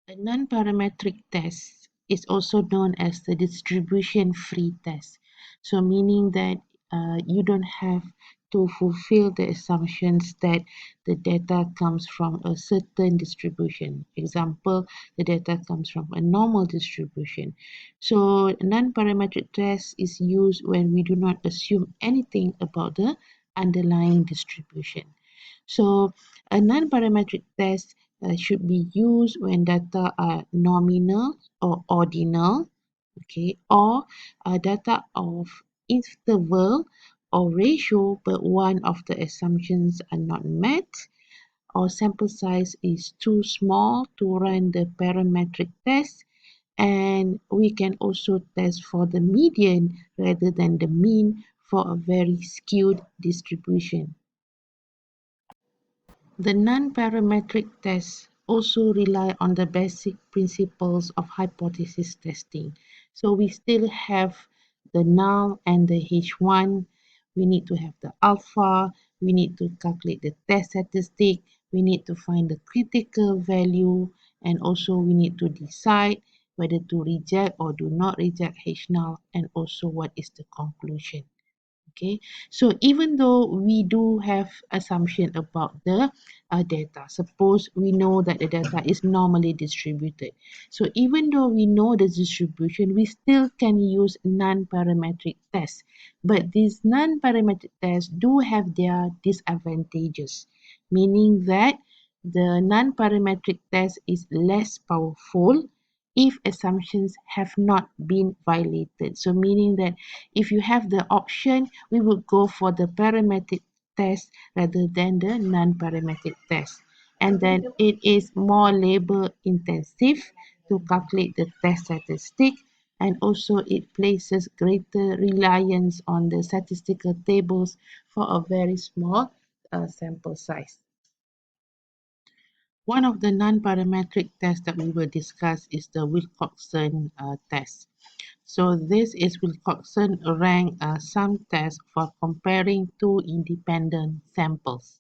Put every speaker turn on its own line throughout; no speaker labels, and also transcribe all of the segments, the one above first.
A non-parametric test is also known as the distribution-free test. So meaning that you don't have to fulfill the assumptions that the data comes from a certain distribution. Example, the data comes from a normal distribution. So non-parametric test is used when we do not assume anything about the underlying distribution. So a non-parametric test should be used when data are nominal or ordinal, okay, or data of interval or ratio, but one of the assumptions are not met, or sample size is too small to run the parametric test, and we can also test for the median rather than the mean for a very skewed distribution. The non-parametric tests also rely on the basic principles of hypothesis testing. So we still have the null and the H1. We need to have the alpha. We need to calculate the test statistic. We need to find the critical value. And also we need to decide whether to reject or do not reject H null, and also what is the conclusion. Okay, so even though we do have assumption about the data, suppose we know that the data is normally distributed. So even though we know the distribution, we still can use non-parametric tests. But these non-parametric tests do have their disadvantages, meaning that the non-parametric test is less powerful if assumptions have not been violated. So meaning that if you have the option, we would go for the parametric test rather than the non-parametric test. And then it is more labor intensive to calculate the test statistic, and also it places greater reliance on the statistical tables for a very small sample size. One of the non-parametric tests that we will discuss is the Wilcoxon test. So this is Wilcoxon rank sum test for comparing two independent samples.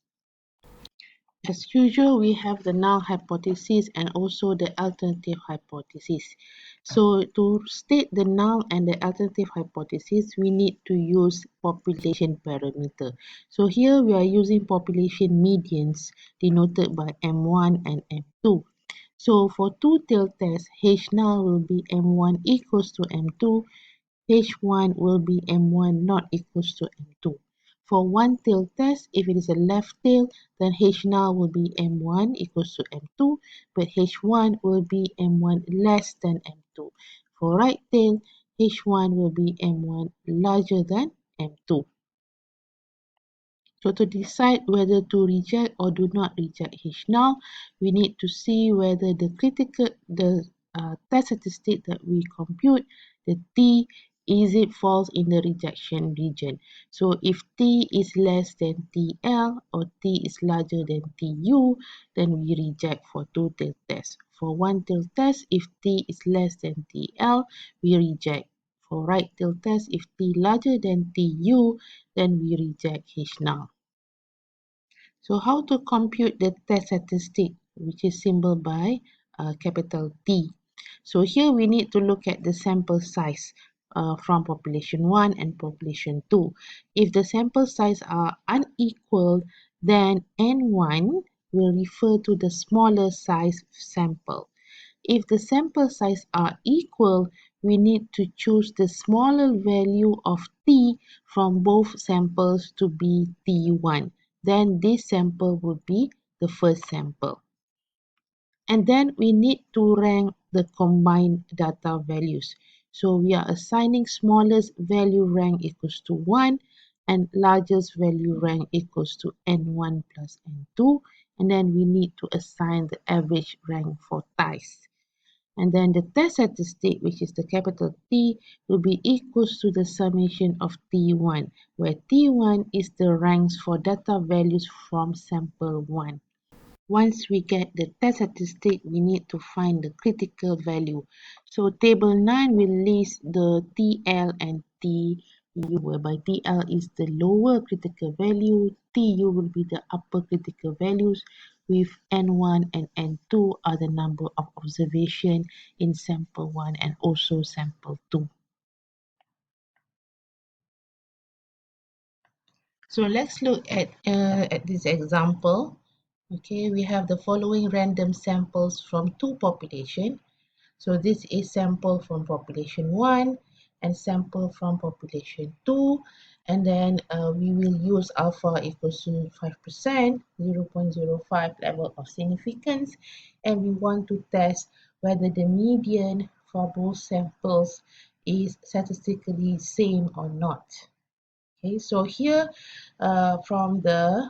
As usual, we have the null hypothesis and also the alternative hypothesis. So to state the null and the alternative hypothesis, we need to use population parameter. So here we are using population medians denoted by M1 and M2. So for two-tailed test, H null will be M1 equals to M2, H1 will be M1 not equals to M2. For one-tailed test, if it is a left tail, then H null will be M1 equals to M2, but H1 will be M1 less than M2. For right tail, H1 will be M1 larger than M2. So to decide whether to reject or do not reject H null, we need to see whether the test statistic that we compute, the T, is it falls in the rejection region. So if T is less than TL or T is larger than TU, then we reject for two-tailed test. For one-tailed test, if T is less than TL, we reject. For right-tailed test, if T larger than TU, then we reject H null. So how to compute the test statistic, which is symbolized by capital T. So here we need to look at the sample size from population 1 and population 2. If the sample size are unequal, then N1 will refer to the smaller size sample. If the sample size are equal, we need to choose the smaller value of T from both samples to be T1. Then this sample would be the first sample. And then we need to rank the combined data values. So we are assigning smallest value rank equals to 1 and largest value rank equals to N1 plus N2. And then we need to assign the average rank for ties. And then the test statistic, which is the capital T, will be equals to the summation of T1, where T1 is the ranks for data values from sample 1. Once we get the test statistic, we need to find the critical value. So table 9 will list the TL and TU, whereby TL is the lower critical value, TU will be the upper critical values. with N1 and N2 are the number of observation in sample 1 and also sample 2. So let's look at this example. Okay, we have the following random samples from two populations. So this is sample from population 1 and sample from population 2. And then we will use alpha equals to 5%, 0.05 level of significance. And we want to test whether the median for both samples is statistically same or not. Okay, so here from the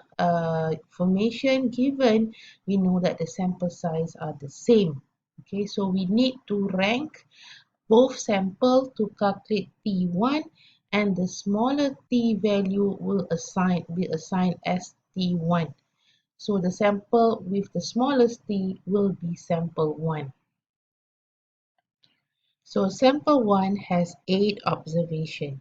information given, we know that the sample size are the same. Okay, so we need to rank both sample to calculate T1, and the smaller T value will be assigned as T1. So the sample with the smallest T will be sample 1. So sample 1 has 8 observations.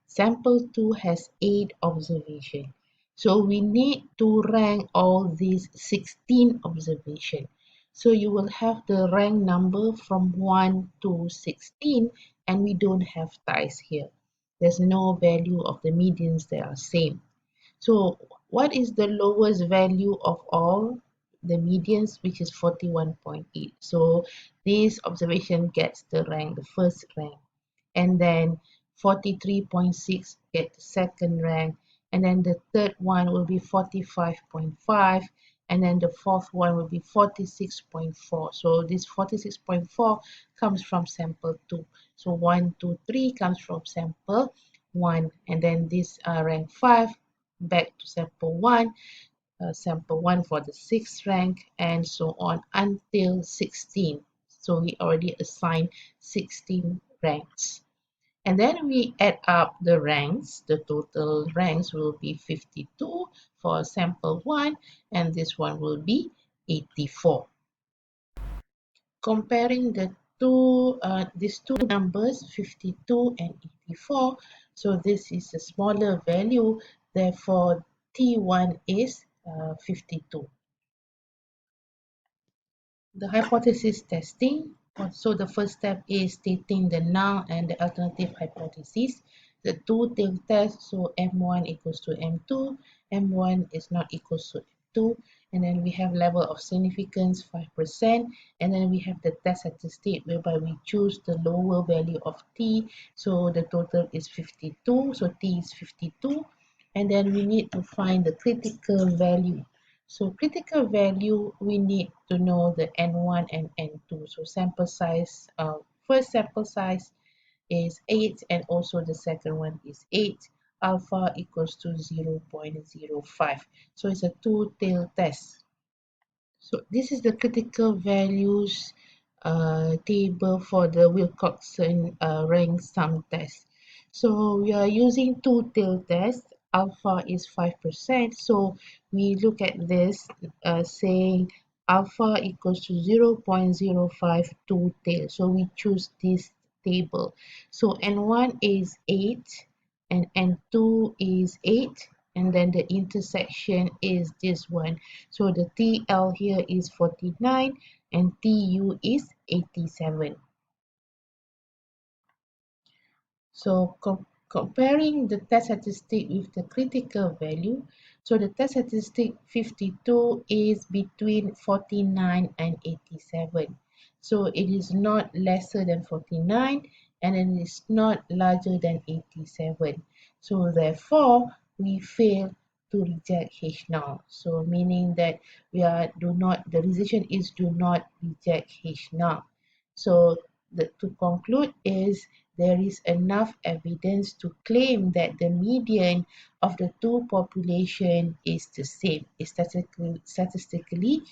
Sample 2 has 8 observations. So we need to rank all these 16 observations. So you will have the rank number from 1 to 16, and we don't have ties here. There's no value of the medians that are same. So what is the lowest value of all the medians, which is 41.8? So this observation gets the rank, the first rank. And then 43.6 get the second rank, and then the third one will be 45.5, and then the fourth one will be 46.4. So this 46.4 comes from sample 2. So 1, 2, 3 comes from sample 1, and then this rank 5 back to sample 1 for the 6th rank, and so on until 16. So we already assigned 16 ranks. And then we add up the ranks. The total ranks will be 52 for sample 1, and this one will be 84. Comparing these two numbers, 52 and 84, so this is a smaller value, therefore T1 is 52. The hypothesis testing. So the first step is stating the null and the alternative hypothesis. The two-tailed test, so M1 equals to M2, M1 is not equals to M2, and then we have level of significance 5%, and then we have the test statistic whereby we choose the lower value of T, so the total is 52, so T is 52, and then we need to find the critical value. So critical value, we need to know the N1 and N2. So sample size, first sample size is 8, and also the second one is 8. Alpha equals to 0.05. So it's a two-tailed test. So this is the critical values table for the Wilcoxon rank sum test. So we are using two-tailed test. Alpha is 5%. So we look at this saying alpha equals to 0.05 two-tailed. So we choose this table. So N1 is 8 and N2 is 8. And then the intersection is this one. So the TL here is 49 and TU is 87. So comparing the test statistic with the critical value, so the test statistic 52 is between 49 and 87. So it is not lesser than 49 and it is not larger than 87. So therefore, we fail to reject H null. So meaning that the decision is do not reject H null. So to conclude is there is enough evidence to claim that the median of the two populations is the same, is statistically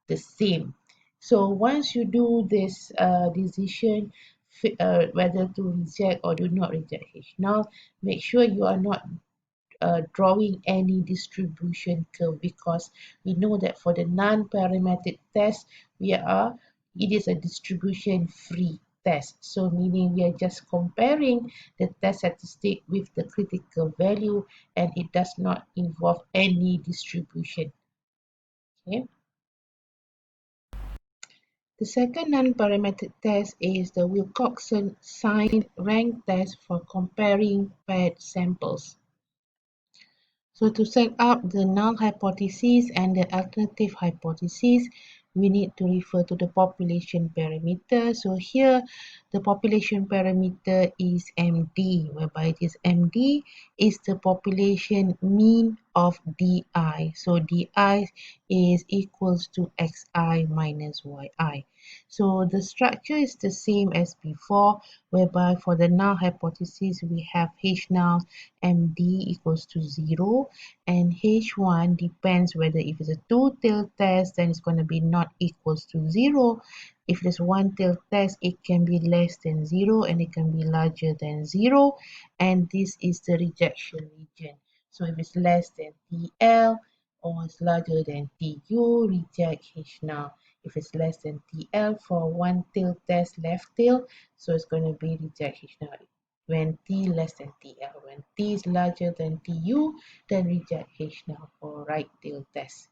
the same. So once you do this decision, whether to reject or do not reject H null, make sure you are not drawing any distribution curve, because we know that for the non-parametric test, it is a distribution free test. So meaning we are just comparing the test statistic with the critical value, and it does not involve any distribution. Okay. The second non-parametric test is the Wilcoxon signed rank test for comparing paired samples. So to set up the null hypothesis and the alternative hypothesis, we need to refer to the population parameter. So here, the population parameter is MD, whereby this MD is the population mean of DI. So DI is equals to XI minus YI. So the structure is the same as before, whereby for the null hypothesis, we have H null MD equals to 0, and H1 depends whether if it's a two-tailed test, then it's going to be not equals to 0. If it's one-tailed test, it can be less than 0 and it can be larger than 0, and this is the rejection region. So if it's less than TL or it's larger than TU, reject H null. If it's less than TL for one-tailed test left tail, so it's going to be reject H null. When T less than TL, when T is larger than TU, then reject H null for right tail test.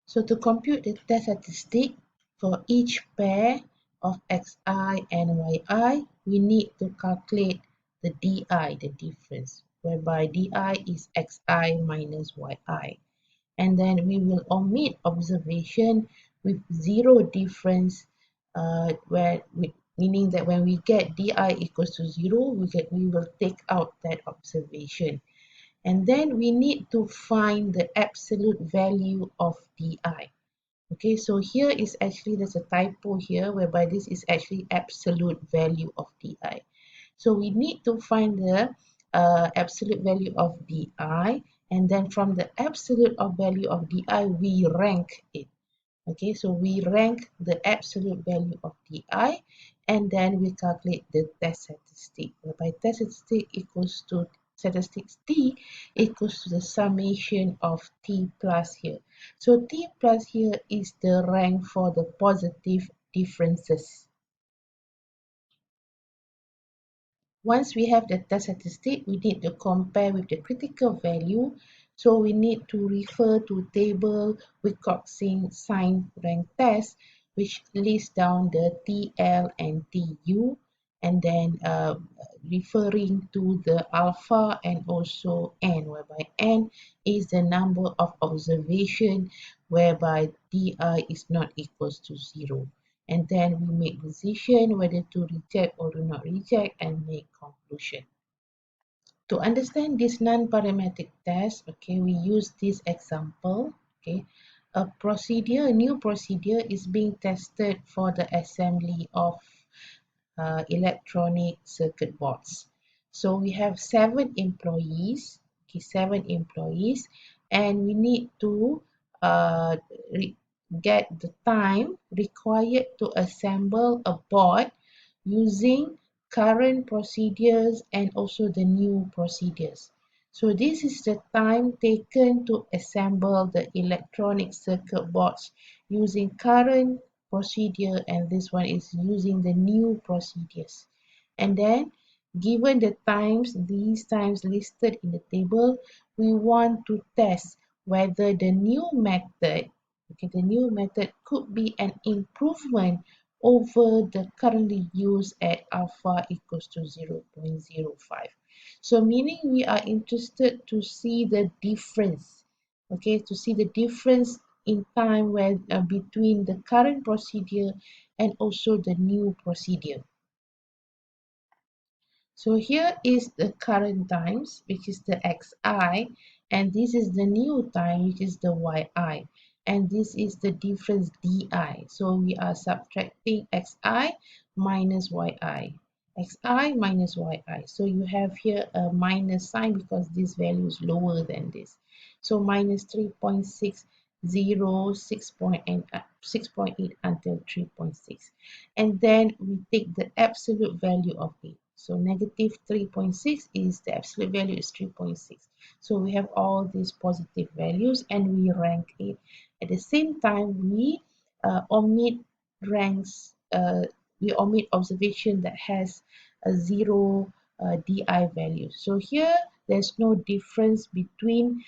So to compute the test statistic for each pair of Xi and Yi, we need to calculate the Di, the difference, whereby Di is Xi minus Yi. And then we will omit observation with zero difference, meaning that when we get Di equals to 0, we will take out that observation. And then we need to find the absolute value of Di. Okay, so here is actually, there's a typo here, whereby this is actually absolute value of Di. So we need to find the absolute value of Di, and then from the absolute of value of Di, we rank it. Okay, so we rank the absolute value of Di, and then we calculate the test statistic, whereby test statistic equals to statistics T equals to the summation of T plus here. So T plus here is the rank for the positive differences. Once we have the test statistic, we need to compare with the critical value. So we need to refer to table Wilcoxon sign rank test, which lists down the TL and TU, and then referring to the alpha and also N, whereby N is the number of observation whereby DI is not equals to 0. And then we make decision whether to reject or do not reject and make conclusion. To understand this non-parametric test, okay, we use this example. Okay, a new procedure is being tested for the assembly of electronic circuit boards. So we have 7 employees, okay, 7 employees, and we need to uh, get the time required to assemble a board using current procedures and also the new procedures. So this is the time taken to assemble the electronic circuit boards using current procedure, and this one is using the new procedures. And then given the times, these times listed in the table, we want to test whether the new method, okay, the new method could be an improvement over the currently used at alpha equals to 0.05. So meaning we are interested to see the difference, okay, to see the difference in time when between the current procedure and also the new procedure. So here is the current times, which is the xi, and this is the new time, which is the yi, and this is the difference di. So we are subtracting xi minus yi, xi minus yi. So you have here a minus sign because this value is lower than this. So minus 3.60, 6.8 until 3.6. And then we take the absolute value of it. So negative 3.6 is the absolute value is 3.6. So we have all these positive values and we rank it. At the same time, we omit ranks, we omit observation that has a 0 DI value. So here there's no difference between